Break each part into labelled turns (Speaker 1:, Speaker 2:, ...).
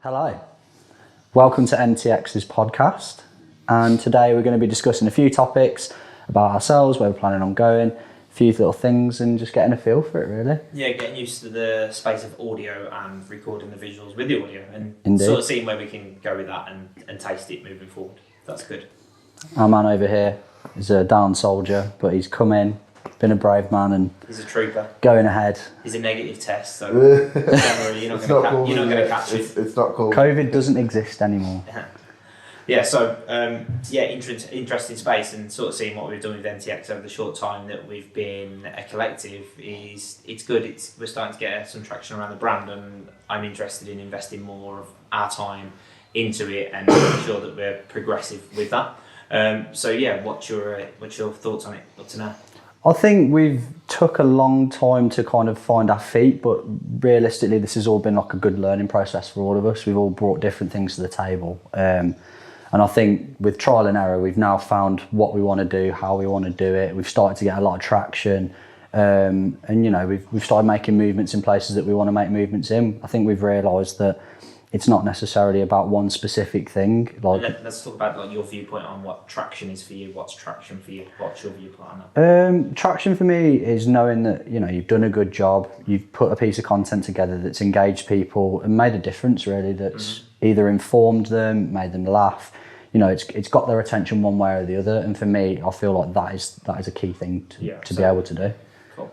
Speaker 1: Hello, welcome to Ntx's podcast, and today we're going to be discussing a few topics about ourselves, where we're planning on going, a few little things, and just getting a feel for it, really.
Speaker 2: Yeah, getting used to the space of audio and recording the visuals with the audio, and
Speaker 1: Indeed.
Speaker 2: sort of seeing where we can go with that and taste it moving forward. That's good.
Speaker 1: Our man over here is a down soldier, but he's come in, been a brave man, and
Speaker 2: He's a trooper.
Speaker 1: going ahead.
Speaker 2: He's a negative test, so generally you're not going to catch it.
Speaker 3: It's not cool.
Speaker 1: COVID doesn't exist anymore.
Speaker 2: Yeah, so interesting space, and sort of seeing what we've done with Ntx over the short time that we've been a collective it's good. We're starting to get some traction around the brand, and I'm interested in investing more of our time into it and making sure that we're progressive with that. What's your thoughts on it up to now?
Speaker 1: I think we've took a long time to kind of find our feet, but realistically this has all been like a good learning process for all of us. We've all brought different things to the table. And I think with trial and error, we've now found what we want to do, how we want to do it. We've started to get a lot of traction. We've started making movements in places that we want to make movements in. I think we've realised that it's not necessarily about one specific thing.
Speaker 2: Let's talk about your viewpoint on what traction is for you. What's traction for you? What's your viewpoint on that?
Speaker 1: Traction for me is knowing that you've done a good job. You've put a piece of content together that's engaged people and made a difference. Really, that's either informed them, made them laugh. It's got their attention one way or the other. And for me, I feel like that is a key thing to be able to do.
Speaker 2: Cool.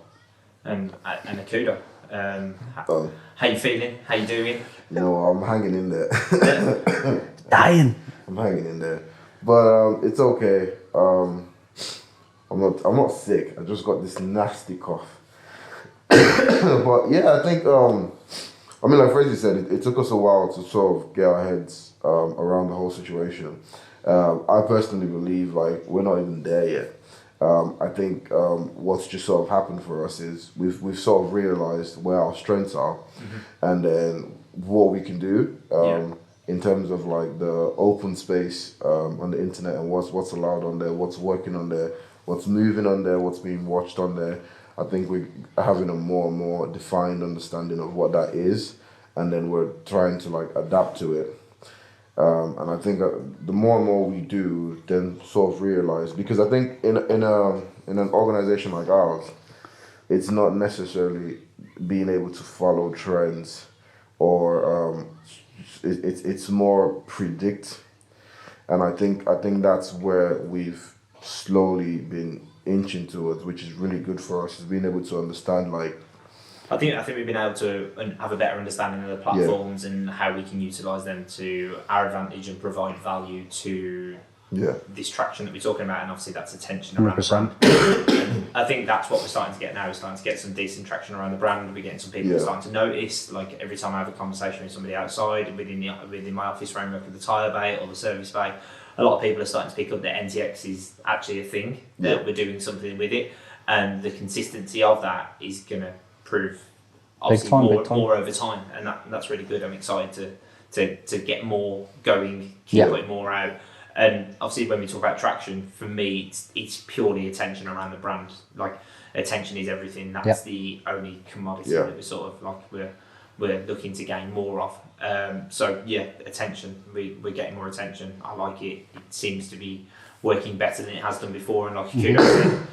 Speaker 2: And Akudo. How you feeling? How you doing?
Speaker 3: I'm hanging in there.
Speaker 1: Dying.
Speaker 3: I'm hanging in there, but it's okay. I'm not sick. I just got this nasty cough. But yeah, I think like Fraser said, it took us a while to sort of get our heads around the whole situation. I personally believe we're not even there yet. I think what's just sort of happened for us is we've sort of realised where our strengths are, and then what we can do in terms of the open space on the internet and what's allowed on there, what's working on there, what's moving on there, what's being watched on there. I think we're having a more and more defined understanding of what that is, and then we're trying to adapt to it. And I think the more and more we do, then sort of realize, because I think in an organization like ours, it's not necessarily being able to follow trends, or it's more predict. And I think that's where we've slowly been inching towards, which is really good for us, is being able to understand
Speaker 2: I think we've been able to have a better understanding of the platforms and how we can utilise them to our advantage and provide value to this traction that we're talking about, and obviously that's attention around
Speaker 1: 100%.
Speaker 2: the brand. I think that's what we're starting to get now. We're starting to get some decent traction around the brand. We're getting some people starting to notice. Every time I have a conversation with somebody outside within my office framework of the tyre bay or the service bay, a lot of people are starting to pick up that Ntx is actually a thing, that we're doing something with it, and the consistency of that is going to prove obviously more over time, and that's really good. I'm excited to get more going, keep putting more out, and obviously when we talk about traction, for me it's purely attention around the brand. Attention is everything. That's the only commodity that we're sort of we're looking to gain more of. Attention. We're getting more attention. I like it. It seems to be working better than it has done before, and kudos said,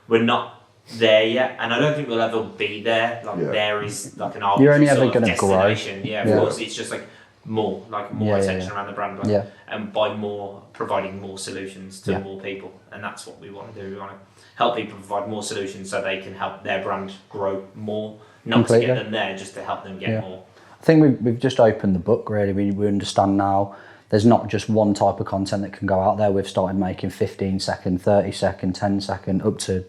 Speaker 2: we're not there yet, and I don't think we'll ever be there. There is an arbitrary
Speaker 1: You're only ever going to grow.
Speaker 2: Of course, it's just more attention around the brand, and by providing more solutions to more people, and that's what we want to do. We want to help people provide more solutions so they can help their brand grow more, not to get them there, just to help them get more.
Speaker 1: I think we've just opened the book, really. We understand now there's not just one type of content that can go out there. We've started making 15-second, 30-second, 10-second, up to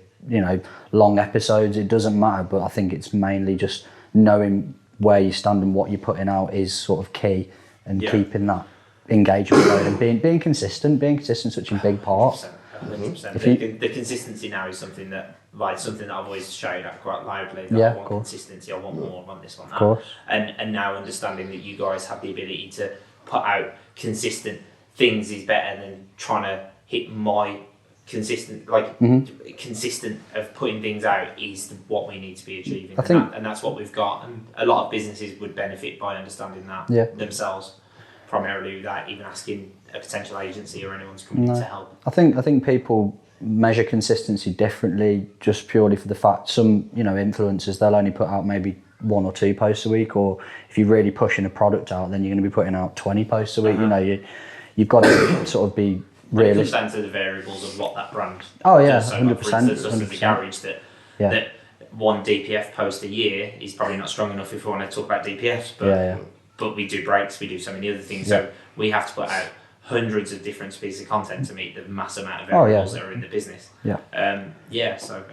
Speaker 1: long episodes. It doesn't matter, but I think it's mainly just knowing where you stand and what you're putting out is sort of key, and keeping that engagement going and being consistent. Such a big part.
Speaker 2: 100%. The consistency now is something that I've always shouted at quite loudly. I want consistency. I want more. I want this, I want that. And now understanding that you guys have the ability to put out consistent things is better than trying to hit my consistent of putting things out is what we need to be achieving.
Speaker 1: I think,
Speaker 2: and that's what we've got. And a lot of businesses would benefit by understanding that themselves, primarily without even asking a potential agency or anyone to come in to help.
Speaker 1: I think people measure consistency differently, just purely for the fact some influencers, they'll only put out maybe 1 or 2 posts a week, or if you're really pushing a product out, then you're going to be putting out 20 posts a week. You've got to sort of be realistic.
Speaker 2: It comes down to the variables of what that brand.
Speaker 1: Oh yeah,
Speaker 2: does. So
Speaker 1: 100%.
Speaker 2: For instance, us as a garage, that one DPF post a year is probably not strong enough if we want to talk about DPFs. But we do breaks, we do so many other things. So we have to put out hundreds of different pieces of content to meet the mass amount of variables that are in the business. So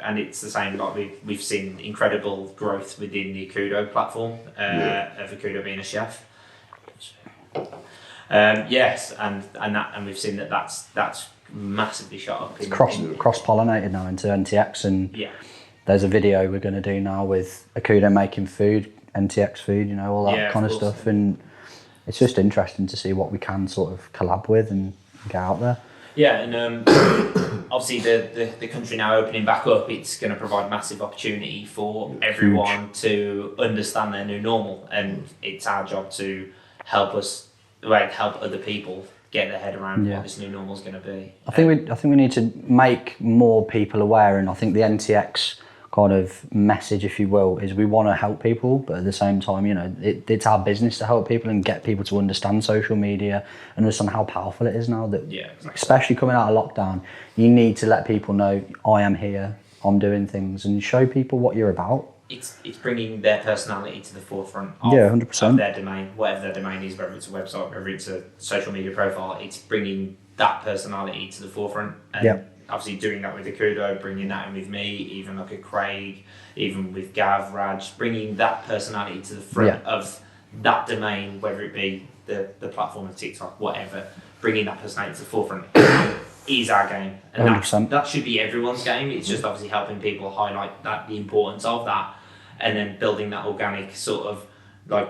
Speaker 2: and it's the same. Like we've seen incredible growth within the Akudo platform of Akudo being a chef. Yes, and we've seen that's massively shot up.
Speaker 1: It's cross-pollinated now into Ntx, and there's a video we're going to do now with Akudo making food, Ntx food, all that kind of stuff, and it's just interesting to see what we can sort of collab with and get out there.
Speaker 2: Yeah, and obviously the country now opening back up, it's going to provide massive opportunity for everyone to understand their new normal, and it's our job to help other people get their head around what this new normal is going to be.
Speaker 1: I think we need to make more people aware, and I think the Ntx kind of message, if you will, is we want to help people, but at the same time, it's our business to help people and get people to understand social media and understand how powerful it is now. That especially coming out of lockdown, you need to let people know, I am here, I'm doing things, and show people what you're about.
Speaker 2: It's bringing their personality to the forefront of,
Speaker 1: 100%.
Speaker 2: of their domain, whatever their domain is, whether it's a website, whether it's a social media profile. It's bringing that personality to the forefront. And obviously doing that with Akudo, bringing that in with me, even like a Craig, even with Gav, Raj, bringing that personality to the front of that domain, whether it be the platform of TikTok, whatever, bringing that personality to the forefront is our game. And that should be everyone's game. It's just obviously helping people highlight the importance of that, and then building that organic sort of like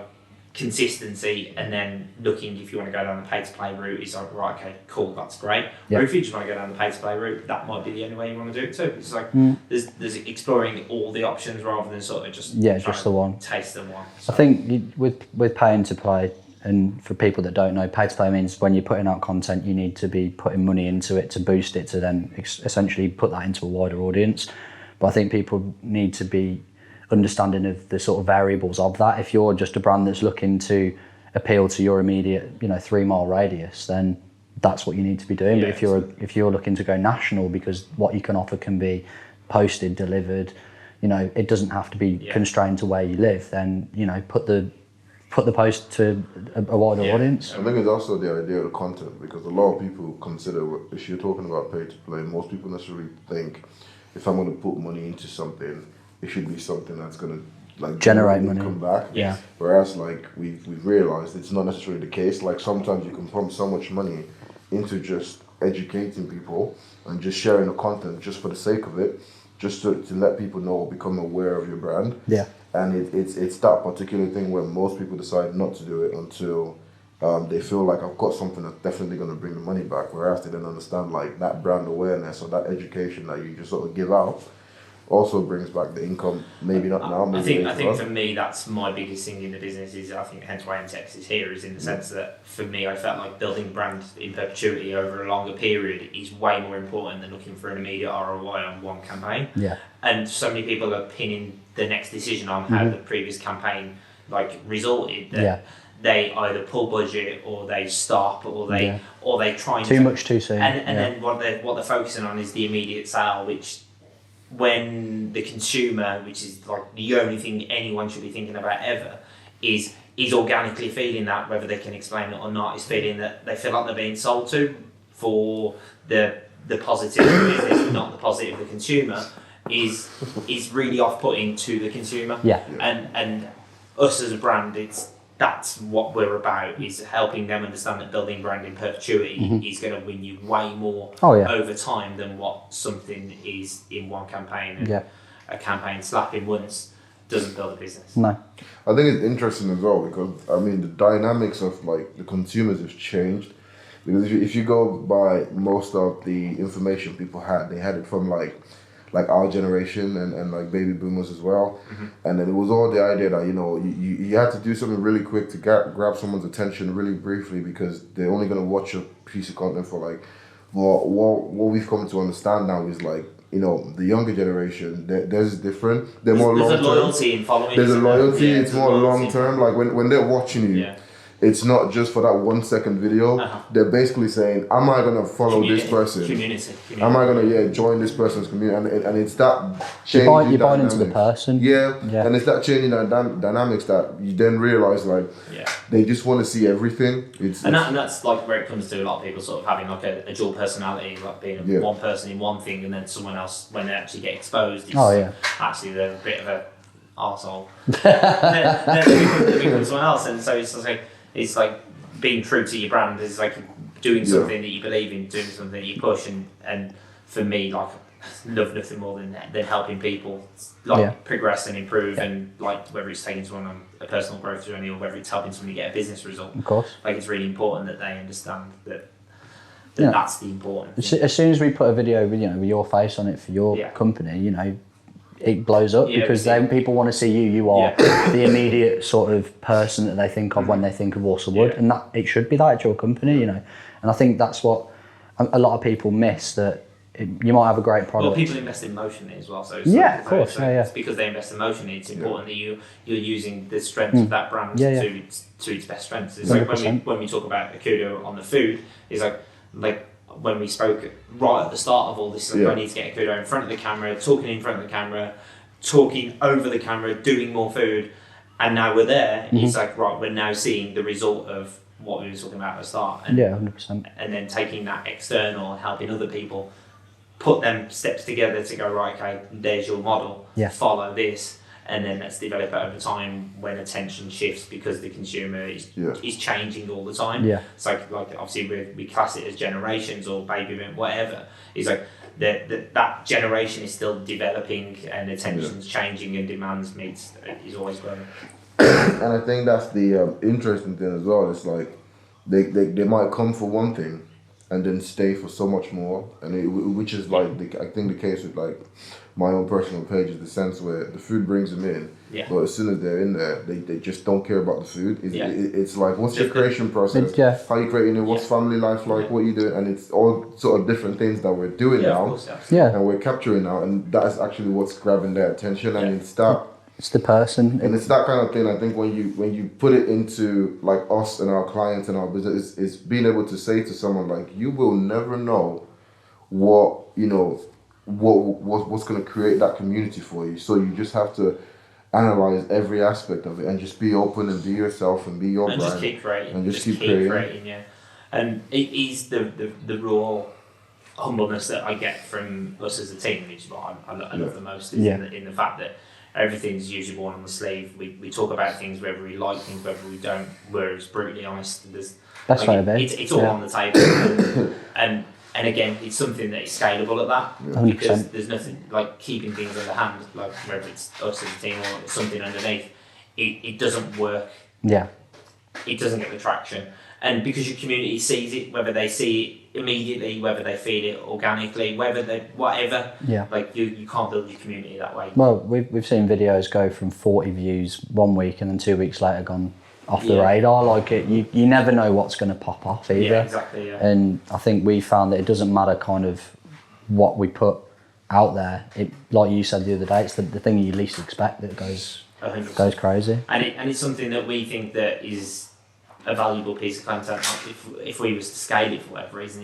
Speaker 2: consistency, and then looking, if you want to go down the pay to play route, it's like, right, okay, cool, that's great. Or if you just want to go down the pay to play route, that might be the only way you want to do it too. It's like there's exploring all the options rather than sort of just
Speaker 1: the one.
Speaker 2: Taste the one. So.
Speaker 1: I think with paying to play, and for people that don't know, pay to play means when you're putting out content, you need to be putting money into it to boost it, to then essentially put that into a wider audience. But I think people need to be understanding of the sort of variables of that. If you're just a brand that's looking to appeal to your immediate 3-mile radius, then that's what you need to be doing. But if you're looking to go national, because what you can offer can be posted, delivered, it doesn't have to be constrained to where you live, then put the post to a wider audience.
Speaker 3: I think it's also the idea of the content, because a lot of people consider, if you're talking about pay to play, most people necessarily think, if I'm going to put money into something, it should be something that's going to
Speaker 1: generate money,
Speaker 3: come back. Whereas we've realized it's not necessarily the case. Like sometimes you can pump so much money into just educating people and just sharing the content just for the sake of it, just to let people know or become aware of your brand. And it's that particular thing where most people decide not to do it until they feel like, I've got something that's definitely going to bring the money back, whereas they don't understand that brand awareness or that education that you just sort of give out also brings back the income. Maybe not now, maybe
Speaker 2: I think for me, that's my biggest thing in the business, is I think hence why Ntx is here, is in the sense that for me, I felt like building brand in perpetuity over a longer period is way more important than looking for an immediate ROI on one campaign. And so many people are pinning the next decision on how the previous campaign resulted, that they either pull budget or they stop or they try
Speaker 1: too much too soon.
Speaker 2: And then what they're focusing on is the immediate sale, which, when the consumer, which is the only thing anyone should be thinking about ever, is organically feeling that, whether they can explain it or not, is feeling that they feel like they're being sold to for the positive of the business, not the positive of the consumer, is really off-putting to the consumer. And us as a brand, that's what we're about, is helping them understand that building brand in perpetuity is going to win you way more over time than what something is in one campaign. And a campaign slapping once doesn't build a business.
Speaker 1: No.
Speaker 3: I think it's interesting as well, because the dynamics of the consumers have changed, Because if you go by most of the information people had, they had it from like our generation and like baby boomers as well. And then it was all the idea that, you know, you had to do something really quick to grab someone's attention really briefly, because they're only going to watch a piece of content for like, what we've come to understand now is like, you know, the younger generation, theirs is different. They're more long term.
Speaker 2: There's a loyalty in following.
Speaker 3: There's a loyalty. It's more long term. Like when they're watching you, it's not just for that 1 second video. They're basically saying, am I gonna follow this person?
Speaker 2: Community.
Speaker 3: Am I gonna join this person's community? And it's that
Speaker 1: changing. You're buying into the person.
Speaker 3: Yeah. And it's that changing dynamics that you then realize like they just want to see everything.
Speaker 2: And that's like where it comes to a lot of people sort of having like a dual personality, like being one person in one thing and then someone else when they actually get exposed. Actually they're a bit of a arsehole. then they become someone else, and so it's like being true to your brand is like doing something that you believe in, doing something that you push, and for me, like, I love nothing more than helping people like progress and improve, and like whether it's taking someone on a personal growth journey or whether it's helping somebody get a business result.
Speaker 1: Of course,
Speaker 2: like it's really important that they understand that that's the important thing.
Speaker 1: As soon as we put a video with your face on it for your company, you know, it blows up because then people want to see you. You are the immediate sort of person that they think of when they think of Walsall Wood, and that it should be that at your company, you know. And I think that's what a lot of people miss, that you might have a great product.
Speaker 2: Well, people invest emotionally as well. So
Speaker 1: of course,
Speaker 2: it's because they invest emotionally. It's important that you're using the strength of that brand to its best strengths. It's like when we talk about Akudo on the food, it's like when we spoke right at the start of all this, I need to get Akudo in front of the camera, talking in front of the camera, talking over the camera, doing more food, and now we're there. It's like, right, we're now seeing the result of what we were talking about at the start. And,
Speaker 1: 100%.
Speaker 2: And then taking that external and helping other people put them steps together to go, right, okay, there's your model, follow this, and then let's develop it over time when attention shifts because the consumer is changing all the time. It's like obviously we class it as generations or baby boom, whatever. It's like that generation is still developing and attention's changing and demands is always growing.
Speaker 3: And I think that's the interesting thing as well. It's like they might come for one thing and then stay for so much more, and which is like I think the case with like my own personal page is the sense where the food brings them in, but as soon as they're in there, they just don't care about the food. It's like, what's your creation process? How you creating it? What's family life like? What you doing? And it's all sort of different things that we're doing now, and we're capturing now, and that is actually what's grabbing their attention, and
Speaker 1: it's the person,
Speaker 3: and it's that kind of thing. I think when you put it into like us and our clients and our business, is being able to say to someone like, you will never know what what's going to create that community for you. So you just have to analyze every aspect of it and just be open and be yourself and be your brand.
Speaker 2: And just keep creating.
Speaker 3: And just keep creating.
Speaker 2: And it is the raw humbleness that I get from us as a team, which is what I love the most, is in the fact that everything's usually worn on the sleeve. We talk about things whether we like things, whether we don't. We're just brutally honest.
Speaker 1: That's right,
Speaker 2: it's all on the table. And again, it's something that is scalable at that, because there's nothing like keeping things under hand, like whether it's us as a team or something underneath. It doesn't work. It doesn't get the traction. And because your community sees it, whether they see it immediately, whether they feel it organically, whether they whatever, like you can't build your community that way.
Speaker 1: Well, we've seen videos go from 40 views 1 week and then 2 weeks later gone off the radar. Like you never know what's going to pop off either.
Speaker 2: Yeah, exactly. Yeah.
Speaker 1: And I think we found that it doesn't matter kind of what we put out there. It, like you said the other day, it's the thing you least expect that goes 100%. Crazy.
Speaker 2: And it's something that we think that is a valuable piece of content. If we was to scale it for whatever reason,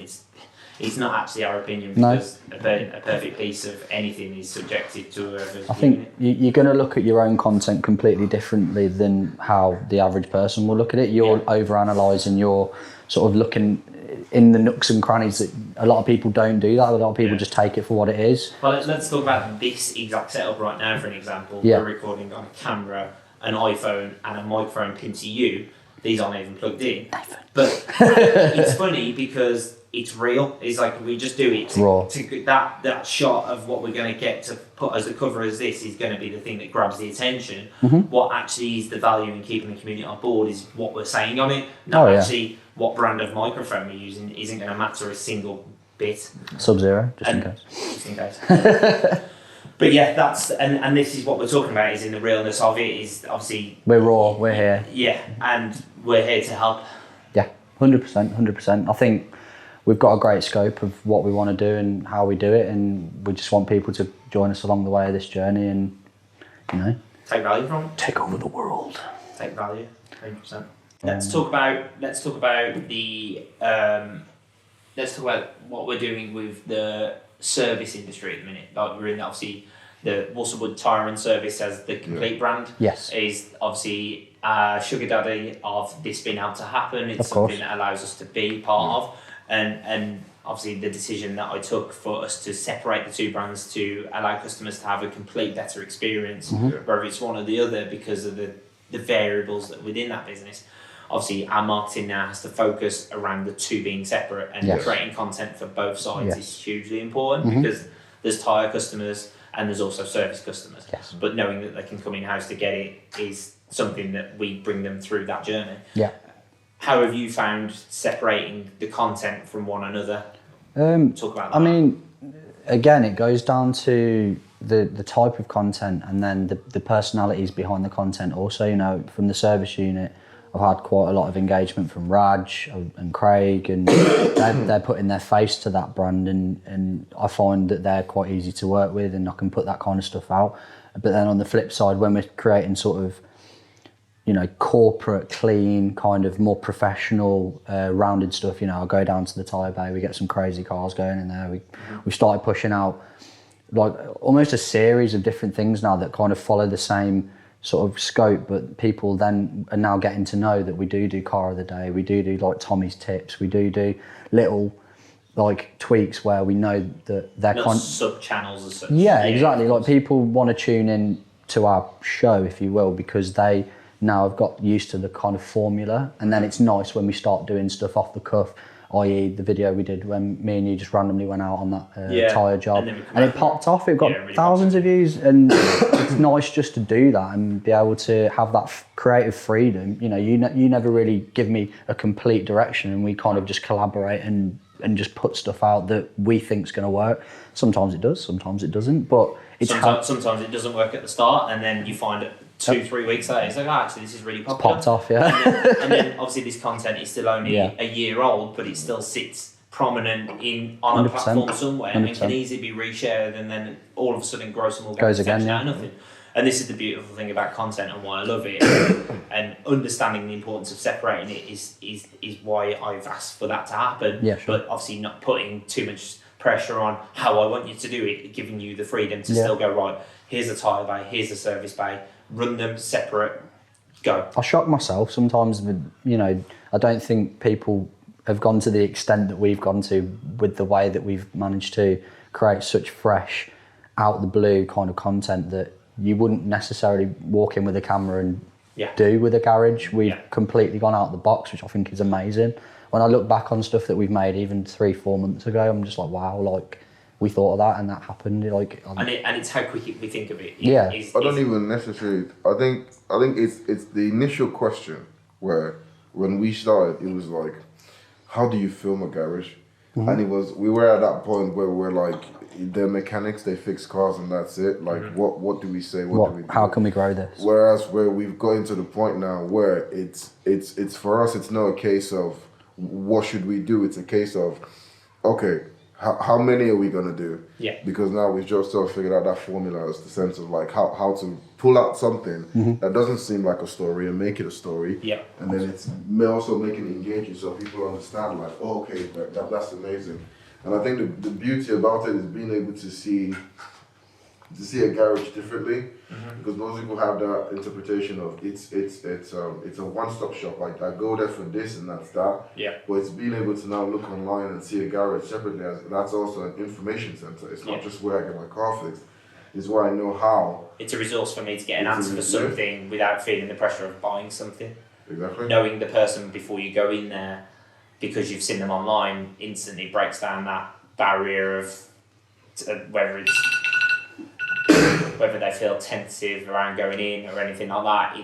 Speaker 2: it's not actually our opinion, because a perfect piece of anything is subjective to whoever's
Speaker 1: I think you're going to look at your own content completely differently than how the average person will look at it. You're overanalyzing, you're sort of looking in the nooks and crannies that a lot of people don't do that. A lot of people just take it for what it is.
Speaker 2: Well, let's talk about this exact setup right now for an example. We're recording on a camera, an iPhone and a microphone pinned to you. These aren't even plugged in. But it's funny because it's real. It's like we just do it to that shot of what we're going to get to put as the cover as this is going to be the thing that grabs the attention. What actually is the value in keeping the community on board is what we're saying on it, not actually what brand of microphone we're using isn't going to matter a single bit.
Speaker 1: Sub-Zero, just in case.
Speaker 2: Just in case. But yeah, that's and this is what we're talking about, is in the realness of it, is obviously
Speaker 1: We're raw, we're here.
Speaker 2: Yeah, and we're here to help.
Speaker 1: Yeah, 100%. I think we've got a great scope of what we want to do and how we do it, and we just want people to join us along the way of this journey and, you know,
Speaker 2: Take value from it.
Speaker 1: take over the world.
Speaker 2: Take value, 100%. Let's talk about what we're doing with the service industry at the minute. Like, we're in, obviously, the Walsallwood Tyre and Service as the complete brand.
Speaker 1: Yes.
Speaker 2: Is obviously sugar daddy of this being able to happen. It's
Speaker 1: Of course.
Speaker 2: something that allows us to be part of, and obviously the decision that I took for us to separate the two brands to allow customers to have a complete better experience, whether it's one or the other, because of the variables that within that business. Obviously, our marketing now has to focus around the two being separate, and
Speaker 1: Yes.
Speaker 2: creating content for both sides
Speaker 1: Yes.
Speaker 2: is hugely important, because there's tyre customers and there's also service customers.
Speaker 1: Yes.
Speaker 2: But knowing that they can come in-house to get it is something that we bring them through that journey.
Speaker 1: Yeah.
Speaker 2: How have you found separating the content from one another? Talk about that.
Speaker 1: I mean, again, it goes down to the type of content, and then the personalities behind the content also. You know, from the service unit, I've had quite a lot of engagement from Raj and Craig, and they're putting their face to that brand, and I find that they're quite easy to work with, and I can put that kind of stuff out. But then on the flip side, when we're creating sort of, you know, corporate, clean, kind of more professional, rounded stuff, you know, I'll go down to the tyre bay, we get some crazy cars going in there. We started pushing out like almost a series of different things now that kind of follow the same sort of scope, but people then are now getting to know that we do car of the day, we do like Tommy's tips, we do little like tweaks where we know that they're
Speaker 2: Not sub-channels as such.
Speaker 1: Yeah, exactly. Like, people want to tune in to our show, if you will, because they now have got used to the kind of formula, and then it's nice when we start doing stuff off the cuff, i.e. the video we did when me and you just randomly went out on that tyre job, and it popped off. It got
Speaker 2: really
Speaker 1: thousands of views, and it's nice just to do that and be able to have that creative freedom. You know, you never really give me a complete direction, and we kind of just collaborate and just put stuff out that we think's going to work. Sometimes it does, sometimes it doesn't, but it's
Speaker 2: sometimes it doesn't work at the start, and then you find it 2-3 weeks later, it's like, actually, this is really popular.
Speaker 1: popped off, yeah.
Speaker 2: and then obviously this content is still only a year old, but it still sits prominent on a
Speaker 1: 100%,
Speaker 2: platform somewhere,
Speaker 1: 100%.
Speaker 2: and can easily be reshared, and then all of a sudden grow some organic
Speaker 1: Goes again,
Speaker 2: attention out
Speaker 1: yeah.
Speaker 2: of nothing. And this is the beautiful thing about content and why I love it, and understanding the importance of separating it is why I've asked for that to happen.
Speaker 1: Yeah, sure.
Speaker 2: But obviously not putting too much pressure on how I want you to do it, giving you the freedom to still go, right, here's a tyre bay, here's a service bay, run them separate, go.
Speaker 1: I shock myself sometimes with, you know, I don't think people have gone to the extent that we've gone to with the way that we've managed to create such fresh, out the blue kind of content that you wouldn't necessarily walk in with a camera and do with a garage. We've completely gone out the box, which I think is amazing. When I look back on stuff that we've made even 3-4 months ago, I'm just like, wow, like, we thought of that and that happened. Like,
Speaker 2: and it's how quick we think of it.
Speaker 3: I don't even necessarily. I think it's the initial question where when we started, it was like, how do you film a garage? Mm-hmm. And we were at that point where we're like, they're mechanics, they fix cars and that's it. Like, what do we say? What do we do?
Speaker 1: How can we grow this?
Speaker 3: Whereas where we've gotten to the point now where it's for us, it's not a case of what should we do. It's a case of, okay, how many are we gonna do?
Speaker 2: Yeah.
Speaker 3: Because now we've just sort of figured out that formula, as the sense of like how to pull out something that doesn't seem like a story and make it a story.
Speaker 2: Yeah.
Speaker 3: And then it's also making it engaging so people understand like, oh, okay, that's amazing. And I think the beauty about it is being able to see a garage differently, because most people have that interpretation of it's a one-stop shop. Like, I go there for this and that's that.
Speaker 2: Yeah.
Speaker 3: But it's being able to now look online and see a garage separately. That's also an information center. It's not just where I get my car fixed. It's where I know how.
Speaker 2: It's a resource for me to get an answer for something without feeling the pressure of buying something.
Speaker 3: Exactly.
Speaker 2: Knowing the person before you go in there, because you've seen them online, instantly breaks down that barrier of whether they feel tentative around going in or anything like that.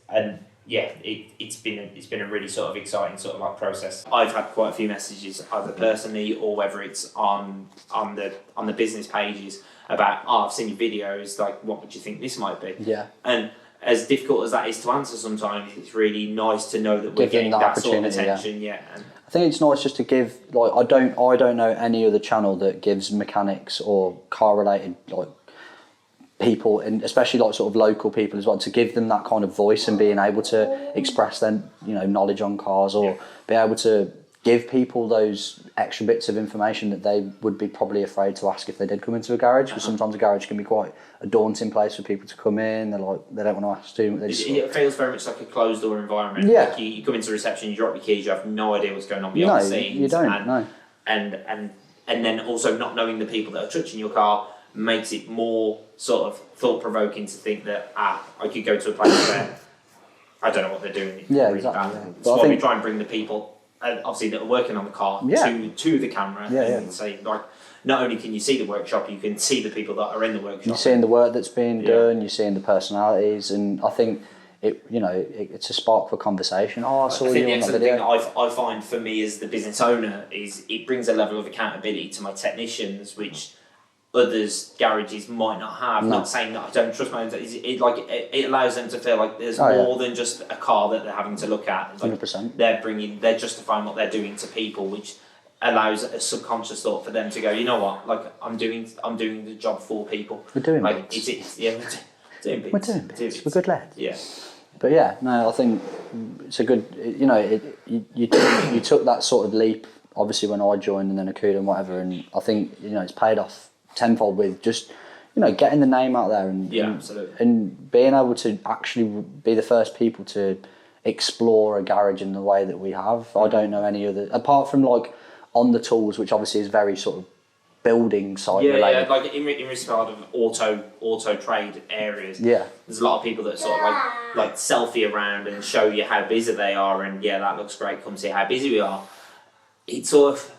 Speaker 2: And it's been a really sort of exciting sort of like process. I've had quite a few messages either personally or whether it's on the business pages about, I've seen your videos, like what would you think this might be?
Speaker 1: Yeah.
Speaker 2: And as difficult as that is to answer sometimes, it's really nice to know that we're getting that sort of attention. Yeah. And
Speaker 1: I think it's nice just to give, like, I don't know any other channel that gives mechanics or car related like people, and especially like sort of local people as well, to give them that kind of voice and being able to express their knowledge on cars, or be able to give people those extra bits of information that they would be probably afraid to ask if they did come into a garage, because sometimes a garage can be quite a daunting place for people to come in. They're like, they don't want to ask too much.
Speaker 2: It feels very much like a closed door environment.
Speaker 1: Yeah.
Speaker 2: Like you come into reception, you drop your keys, you have no idea what's going on behind the scenes.
Speaker 1: You don't. No.
Speaker 2: And then also not knowing the people that are touching your car makes it more sort of thought-provoking to think that I could go to a place where I don't know what they're doing.
Speaker 1: Yeah,
Speaker 2: really
Speaker 1: exactly.
Speaker 2: bad.
Speaker 1: Yeah.
Speaker 2: So we try and bring the people, obviously, that are working on the car to the camera and say, like, not only can you see the workshop, you can see the people that are in the workshop.
Speaker 1: You're seeing the work that's being done, you're seeing the personalities, and I think it's a spark for conversation. I saw you on the video.
Speaker 2: Thing that I find for me as the business owner is it brings a level of accountability to my technicians, which others garages might not have.
Speaker 1: No.
Speaker 2: Not saying that I don't trust my own. It allows them to feel like there's more than just a car that they're having to look at. Like
Speaker 1: 100%.
Speaker 2: They're justifying what they're doing to people, which allows a subconscious thought for them to go, you know what, like I'm doing the job for people.
Speaker 1: We're doing
Speaker 2: like
Speaker 1: bits.
Speaker 2: We're doing bits.
Speaker 1: We're good lads.
Speaker 2: Yeah.
Speaker 1: But yeah, no, I think it's a good. You took that sort of leap, obviously, when I joined, and then Akuda and whatever, and I think it's paid off tenfold with just getting the name out there and
Speaker 2: absolutely,
Speaker 1: and being able to actually be the first people to explore a garage in the way that we have. I don't know any other, apart from like on the tools, which obviously is very sort of building site related.
Speaker 2: Yeah, like in regard of auto trade areas.
Speaker 1: Yeah,
Speaker 2: there's a lot of people that sort of like selfie around and show you how busy they are, and that looks great. Come see how busy we are. It's sort of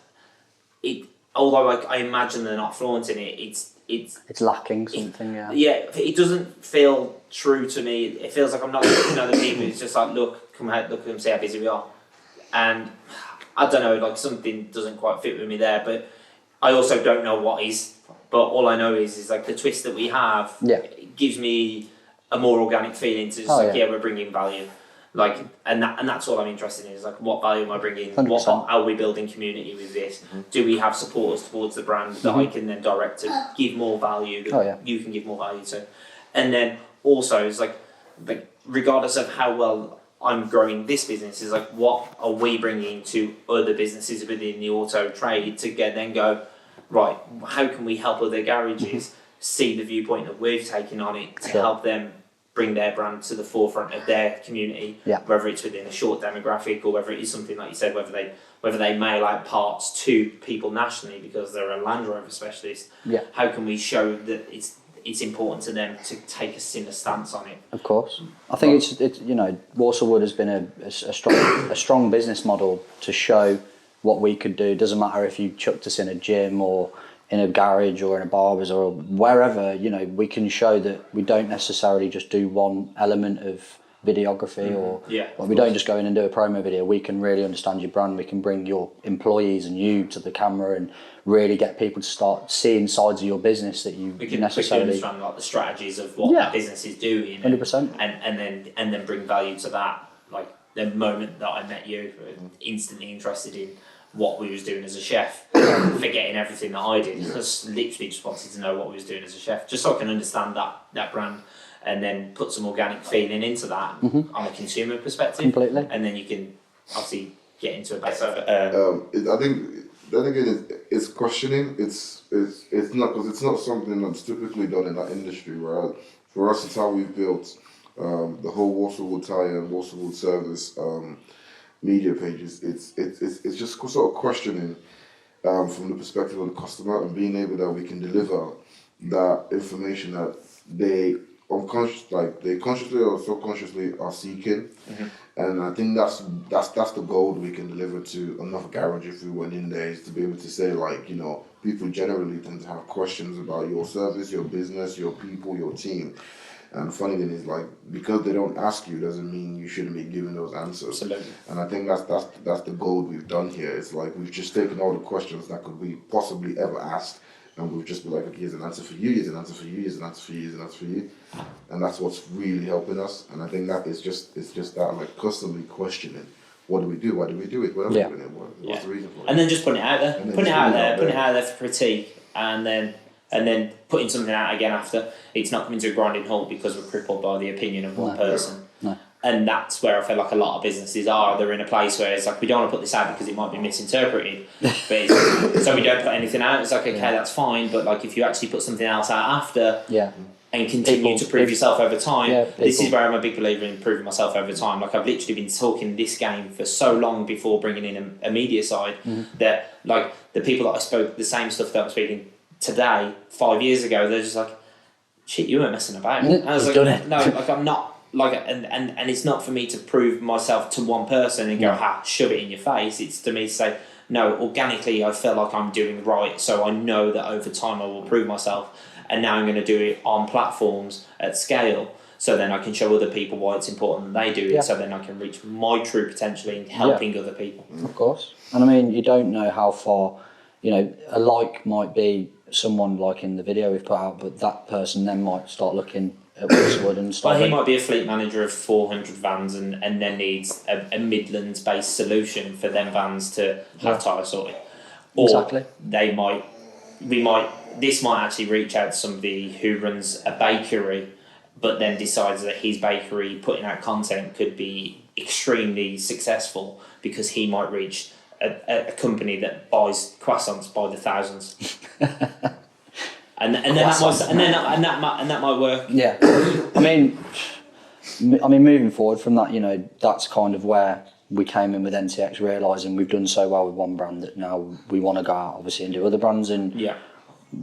Speaker 2: although like I imagine they're not flaunting it. It's
Speaker 1: lacking something. Yeah,
Speaker 2: it doesn't feel true to me. It feels like I'm not looking at other people. It's just like look and see how busy we are, and I don't know, like something doesn't quite fit with me there, but I also don't know what is, but all I know is like the twist that we have gives me a more organic feeling to just we're bringing value, like, and that's all I'm interested in is like what value am I bringing?
Speaker 1: 100%.
Speaker 2: What are we building community with this? Do we have supporters towards the brand that I can then direct to give more value that you can give more value to? And then also it's like regardless of how well I'm growing this business, is like what are we bringing to other businesses within the auto trade to then go, right, how can we help other garages see the viewpoint that we've taken on it to help them bring their brand to the forefront of their community, whether it's within a short demographic or whether it is something like you said, whether they mail out parts to people nationally because they're a Land Rover specialist. How can we show that it's important to them to take a similar stance on it?
Speaker 1: Of course, I think it's Warsaw Wood has been a strong business model to show what we could do. It doesn't matter if you chucked us in a gym or in a garage or in a barber's or wherever. We can show that we don't necessarily just do one element of videography or we don't just go in and do a promo video. We can really understand your brand. We can bring your employees and you to the camera and really get people to start seeing sides of your business that you necessarily
Speaker 2: understand like the strategies of what that business is doing
Speaker 1: 100%,
Speaker 2: and then bring value to that. Like the moment that I met you, instantly interested in what we was doing as a chef, forgetting everything that I did. Just literally just wanted to know what we was doing as a chef, just so I can understand that brand, and then put some organic feeling into that on a consumer perspective.
Speaker 1: Completely.
Speaker 2: And then you can obviously get into a better.
Speaker 3: I think then again, it's questioning. It's not, because it's not something that's typically done in that industry. Right? For us, it's how we've built the whole Warsaw Wood Tire and Warsaw Wood Service media pages. It's just sort of questioning from the perspective of the customer and being able that we can deliver that information that they consciously or subconsciously are seeking. And I think that's the goal we can deliver to another garage if we went in there, is to be able to say, like, people generally tend to have questions about your service, your business, your people, your team. And the funny thing is, like, because they don't ask you doesn't mean you shouldn't be giving those answers.
Speaker 2: Absolutely.
Speaker 3: And I think that's the goal we've done here. It's like we've just taken all the questions that could be possibly ever asked, and we've just been like, okay, here's an answer for you, here's an answer for you, here's an answer for you, here's an answer for you. And that's what's really helping us. And I think that it's just that, like, constantly questioning. What do we do? Why do we do it? What are we doing it? What's the reason for it?
Speaker 2: And then just putting it out there. Putting it out there for critique, and then putting something out again after. It's not coming to a grinding halt because we're crippled by the opinion of one person.
Speaker 1: No.
Speaker 2: And that's where I feel like a lot of businesses are. They're in a place where it's like, we don't want to put this out because it might be misinterpreted. So we don't put anything out. It's like, okay, that's fine. But like, if you actually put something else out after and continue to prove yourself over time, this is where I'm a big believer in proving myself over time. Like, I've literally been talking this game for so long before bringing in a media side that, like, the people that I spoke, the same stuff that I'm speaking today, 5 years ago, they're just like, shit, you weren't messing about. And I was like, no, like, I'm not. Like, and it's not for me to prove myself to one person and go, shove it in your face. It's to me to say, no, organically I feel like I'm doing right, so I know that over time I will prove myself, and now I'm going to do it on platforms at scale, so then I can show other people why it's important that they do it, so then I can reach my true potential in helping other people.
Speaker 1: Of course. And I mean, you don't know how far, you know, a like might be someone like in the video we've put out, but that person then might start looking at Westwood and start...
Speaker 2: Well, he might be a fleet manager of 400 vans and then needs a Midlands-based solution for them vans to have tyre sorting. Or this might actually reach out to somebody who runs a bakery, but then decides that his bakery putting out content could be extremely successful because he might reach a company that buys croissants by the thousands. And that might work.
Speaker 1: Yeah, I mean, moving forward from that, you know, that's kind of where we came in with NTX, realising we've done so well with one brand that now we want to go out, obviously, and do other brands. And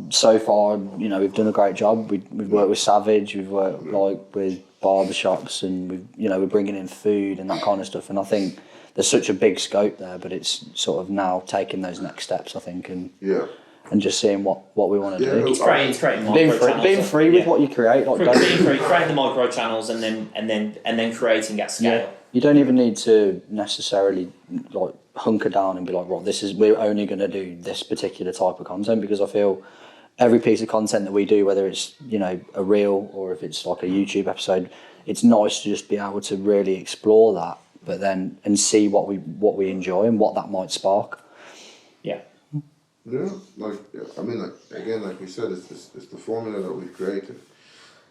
Speaker 1: so far, you know, we've done a great job. We've worked with Savage, we've worked like with barbershops, and we're bringing in food and that kind of stuff. And I think there's such a big scope there, but it's sort of now taking those next steps, I think, and just seeing what we want to do.
Speaker 2: It's creating micro channels.
Speaker 1: Being free with what you create, like
Speaker 2: being free, creating the micro channels, and then creating at scale.
Speaker 1: Yeah. You don't even need to necessarily like hunker down and be like, we're only going to do this particular type of content, because I feel every piece of content that we do, whether it's, you know, a reel or if it's like a YouTube episode, it's nice to just be able to really explore that, but then and see what we enjoy and what that might spark.
Speaker 3: Yeah, I mean, like, again, like we said, it's the formula that we've created,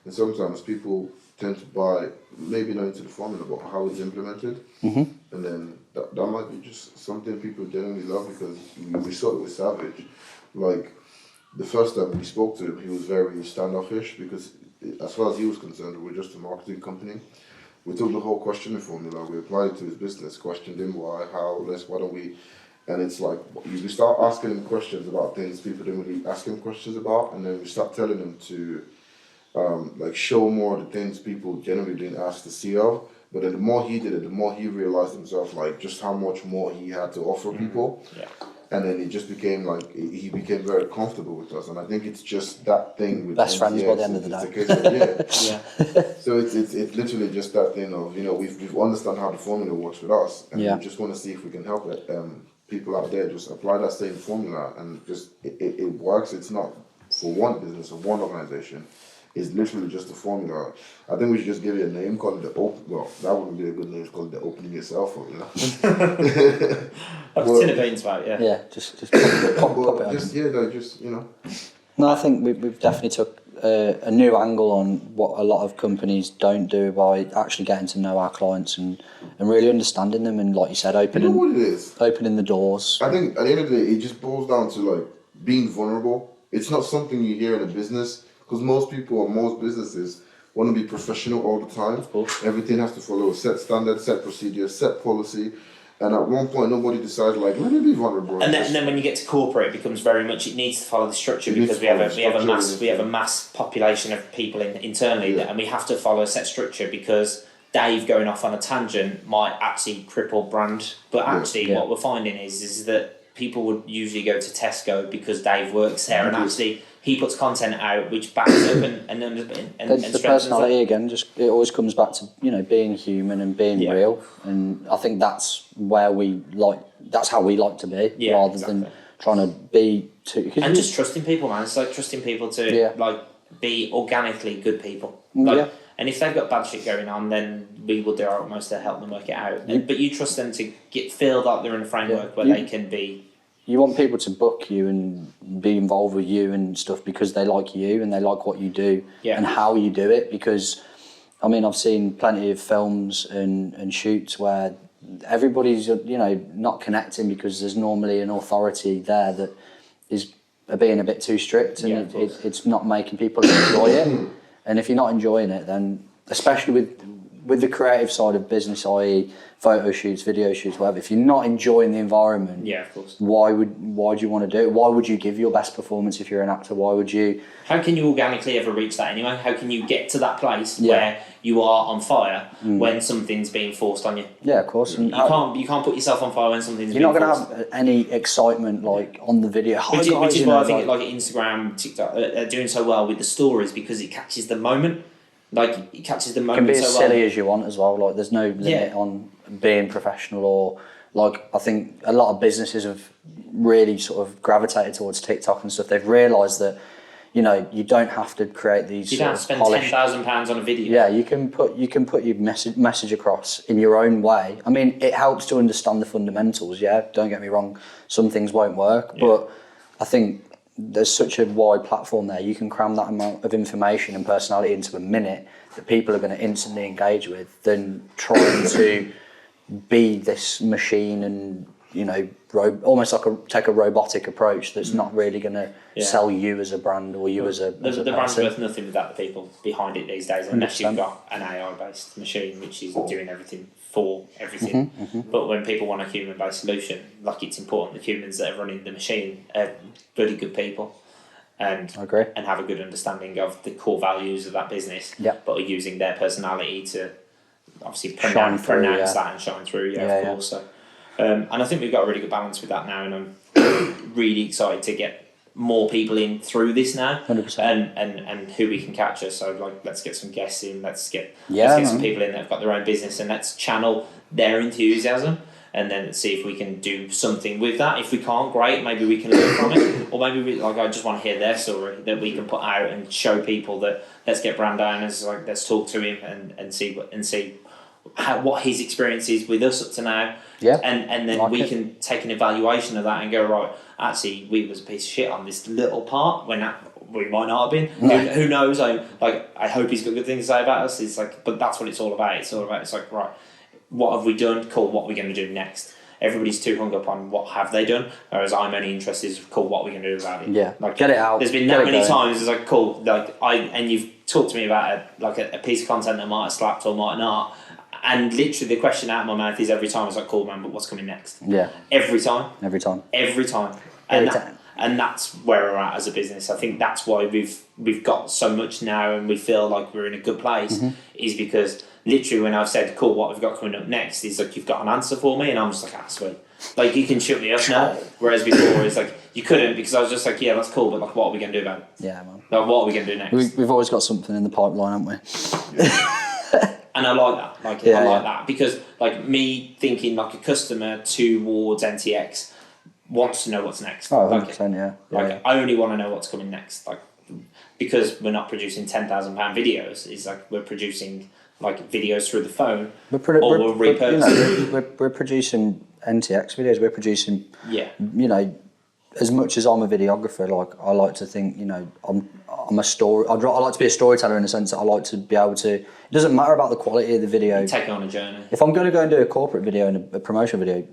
Speaker 3: and sometimes people tend to buy maybe not into the formula but how it's implemented, and then that might be just something people genuinely love, because we saw it with Savage. Like, the first time we spoke to him, he was very standoffish, because as far as he was concerned, we were just a marketing company. We took the whole questioning formula, we applied it to his business, questioned him why, how, why don't we. And it's like, you start asking him questions about things people didn't really ask him questions about, and then we start telling him to like show more of the things people generally didn't ask to see of. But then the more he did it, the more he realized himself, like, just how much more he had to offer people. Yeah. And then it just became like, he became very comfortable with us. And I think it's just that thing with
Speaker 1: best friends by the end of the
Speaker 3: day. So it's literally just that thing of, you know, we've understand how the formula works with us, and we just want to see if we can help it. People out there just apply that same formula, and just it works. It's not for one business or one organization. It's literally just a formula. I think we should just give it a name, call it the well, that wouldn't be a good name. It's called the opening yourself formula.
Speaker 2: Like a tin of beans, right? Yeah.
Speaker 1: Yeah, just pop it.
Speaker 3: Just you know.
Speaker 1: No, I think we've definitely took a new angle on what a lot of companies don't do by actually getting to know our clients and really understanding them, and, like you said, opening the doors.
Speaker 3: I think at the end of the day, it just boils down to, like, being vulnerable. It's not something you hear in a business, because most people or most businesses want to be professional all the time.
Speaker 1: Of course.
Speaker 3: Everything has to follow a set standard, set procedure, set policy. And at one point, nobody decides, like, let me be vulnerable.
Speaker 2: And then when you get to corporate, it becomes very much, it needs to follow the structure, because we have a mass population of people internally, and we have to follow a set structure, because Dave going off on a tangent might actually cripple brand. But actually, what we're finding is that people would usually go to Tesco because Dave works there, and actually he puts content out which backs up and
Speaker 1: the personality again. Just it always comes back to being human and being real, and I think that's where that's how we like to be, rather than trying to be too.
Speaker 2: And just trusting people, man. It's like trusting people to like be organically good people. And if they've got bad shit going on, then we will do our utmost to help them work it out. But you trust them to feel like they're in a framework where they can be.
Speaker 1: You want people to book you and be involved with you and stuff because they like you and they like what you do and how you do it. Because, I mean, I've seen plenty of films and shoots where everybody's, not connecting because there's normally an authority there that is being a bit too strict, and it's not making people enjoy it. And if you're not enjoying it, then especially with the creative side of business, i.e. photo shoots, video shoots, whatever, if you're not enjoying the environment,
Speaker 2: of course.
Speaker 1: why do you want to do it? Why would you give your best performance if you're an actor? Why would you?
Speaker 2: How can you organically ever reach that anyway? How can you get to that place where you are on fire when something's being forced on you?
Speaker 1: Yeah, of course. And
Speaker 2: you can't put yourself on fire when something's
Speaker 1: you're
Speaker 2: being
Speaker 1: not
Speaker 2: forced.
Speaker 1: going to have any excitement like on the video.
Speaker 2: Which is why I think like Instagram, TikTok are doing so well with the stories, because it catches the moment. Like, it catches the moment.
Speaker 1: It can be
Speaker 2: as
Speaker 1: silly as you want as well. Like, there's no limit on being professional, or like I think a lot of businesses have really sort of gravitated towards TikTok and stuff. They've realised that you don't have to create these.
Speaker 2: You don't have to spend £10,000 on a video.
Speaker 1: Yeah, you can put your message across in your own way. I mean, it helps to understand the fundamentals. Yeah, don't get me wrong. Some things won't work, but I think there's such a wide platform there. You can cram that amount of information and personality into a minute that people are going to instantly engage with, than trying to be this machine and almost like take a robotic approach that's not really going to sell you as a brand or you as a
Speaker 2: the brand's worth nothing without the people behind it these days, unless you've got an AI-based machine which is doing everything for everything. But when people want a human-based solution, like, it's important the humans that are running the machine are really good people and have a good understanding of the core values of that business, but are using their personality to obviously pronounce that and shine through. Of course. So, and I think we've got a really good balance with that now, and I'm really excited to get more people in through this now,
Speaker 1: 100%.
Speaker 2: and who we can capture. So, like, let's get some guests in, let's get some people in that have got their own business, and let's channel their enthusiasm, and then see if we can do something with that. If we can't, great, maybe we can learn from it, or maybe I just want to hear their story that we can put out and show people that let's get brand owners, like, let's talk to him and see what his experience is with us up to now. And then we can take an evaluation of that and go, right, actually, we was a piece of shit on this little part when we might not have been. Who knows? I hope he's got good things to say about us. It's like, but that's what it's all about. It's like, right, what have we done? Cool, what are we going to do next? Everybody's too hung up on what have they done, whereas I'm only interested in, cool, what are we going to do about it?
Speaker 1: Yeah,
Speaker 2: like,
Speaker 1: get it out.
Speaker 2: There's been that many times it's like, cool, like and you've talked to me about a piece of content that might have slapped or might not. And literally the question out of my mouth is every time, it's like, cool, man, but what's coming next?
Speaker 1: Yeah.
Speaker 2: Every time. And that's where we're at as a business. I think that's why we've got so much now and we feel like we're in a good place, is because literally when I've said, cool, what we've got coming up next, is like, you've got an answer for me, and I'm just like, sweet. Like, you can shut me up now. Whereas before, it's like, you couldn't, because I was just like, yeah, that's cool, but like, what are we going to do about it?
Speaker 1: Yeah, man.
Speaker 2: Like, what are we going to do next?
Speaker 1: We've always got something in the pipeline, haven't we?
Speaker 2: And I like that. I like that, because like, me thinking like a customer towards Ntx wants to know what's next.
Speaker 1: Oh, 100%,
Speaker 2: I only want to know what's coming next. Like, because we're not producing £10,000 videos, it's like we're producing like videos through the phone, we're repurposing.
Speaker 1: We're producing Ntx videos. We're producing, as much as I'm a videographer, like, I like to think, I'm a story. I like to be a storyteller in the sense that I like to be able to. It doesn't matter about the quality of the video.
Speaker 2: You take it on a journey.
Speaker 1: If I'm going to go and do a corporate video and a promotional video,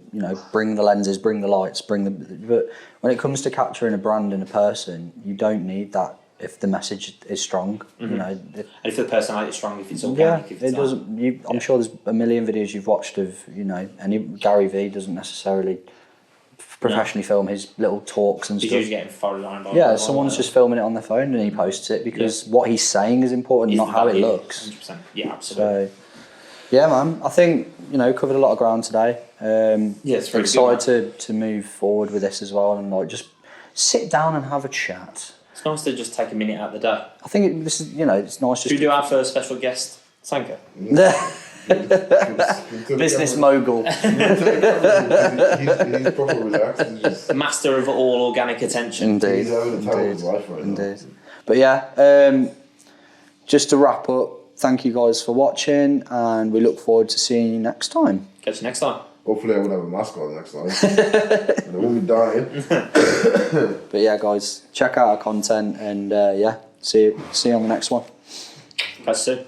Speaker 1: bring the lenses, bring the lights, But when it comes to capturing a brand and a person, you don't need that if the message is strong.
Speaker 2: And if the personality is strong, if it's organic, if it's
Speaker 1: it doesn't. I'm sure there's a million videos you've watched of, any Gary Vee doesn't necessarily professionally film his little talks and stuff.
Speaker 2: He's usually getting followed around by
Speaker 1: someone's just filming it on their phone and he posts it because what he's saying is important, not how it looks.
Speaker 2: 100%. Yeah, absolutely.
Speaker 1: Yeah, man. I think, covered a lot of ground today.
Speaker 2: It's very
Speaker 1: excited to move forward with this as well and like just sit down and have a chat.
Speaker 2: It's nice to just take a minute out of the day.
Speaker 1: I think this is, it's nice.
Speaker 2: Should we do our first special guest, Sanka?
Speaker 1: Business mogul.
Speaker 3: He's probably relaxed. He's just,
Speaker 2: Master of all organic attention.
Speaker 1: Indeed.
Speaker 3: he's having the time of his life right now.
Speaker 1: But yeah, just to wrap up, thank you guys for watching, and we look forward to seeing you next time.
Speaker 2: Catch you next time.
Speaker 3: Hopefully I won't have a mask on next time. And I won't be dying.
Speaker 1: But yeah, guys, check out our content, and see you on the next one.
Speaker 2: Catch you soon.